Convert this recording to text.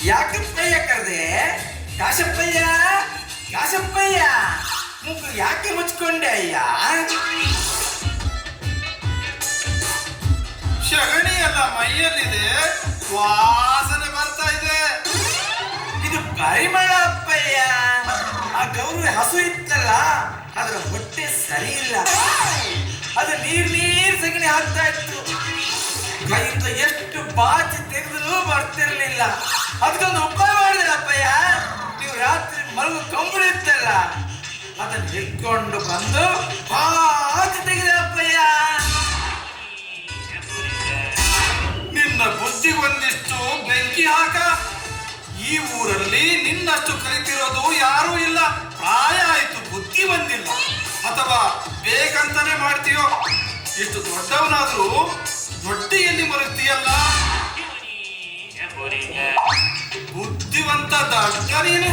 ಯಾಕಪ್ಪಯ್ಯ ಕರೆದೆ? ಕಾಶಪ್ಪಯ್ಯ, ಕಾಶಪ್ಪಯ್ಯ, ಮುಖ ಯಾಕೆ ಮುಚ್ಕೊಂಡೆ ಅಯ್ಯ? ಶಗಣಿ ಎಲ್ಲ ಮೈಯಲ್ಲಿದೆ, ವಾಸನೆ ಬರ್ತಾ ಇದೆ. ಇದು ಪರಿಮಳ ಅಪ್ಪಯ್ಯ. ಆ ಗೌರಿ ಹಸು ಇತ್ತಲ್ಲ, ಅದರ ಹೊಟ್ಟೆ ಸರಿ ಇಲ್ಲ. ಅದು ನೀರ್ ಸಗಣಿ ಹಾಕ್ತಾ ಇತ್ತು. ಕೈಯಿಂದ ಎಷ್ಟು ಬಾಚಿ ತೆಗೆದರೂ ಬರ್ತಿರ್ಲಿಲ್ಲ. ಅದಕ್ಕೊಂದು ಉಪಾಯ ಮಾಡಿದ್ರಪ್ಪಯ್ಯ. ನೀವು ರಾತ್ರಿ ಮಲಗು ಕಂಬಳಿ ಇತ್ತಲ್ಲ, ಅದನ್ನು ಹಿಡ್ಕೊಂಡು ಬಂದು ಬಾಚಿ ತೆಗೆದಪ್ಪಯ್ಯ. ನಿನ್ನ ಬುದ್ಧಿಗೊಂದಿಷ್ಟು ಬೆಂಕಿ ಹಾಕ. ಈ ಊರಲ್ಲಿ ನಿನ್ನಷ್ಟು ಕಲಿತಿರೋದು ಯಾರೂ ಇಲ್ಲ. ಪ್ರಾಯ ಆಯ್ತು, ಬುದ್ಧಿ ಬಂದಿಲ್ಲ. ಅಥವಾ ಬೇಕಂತಾನೆ ಮಾಡ್ತೀಯೋ? ಇಷ್ಟು ದೊಡ್ಡವನಾದ್ರೂ ದೊಡ್ಡಿಯಲ್ಲಿ ಮಲಗ್ತೀಯಲ್ಲ. ಬುದ್ಧಿವಂತ ದಡ್ಡ ನೀನು.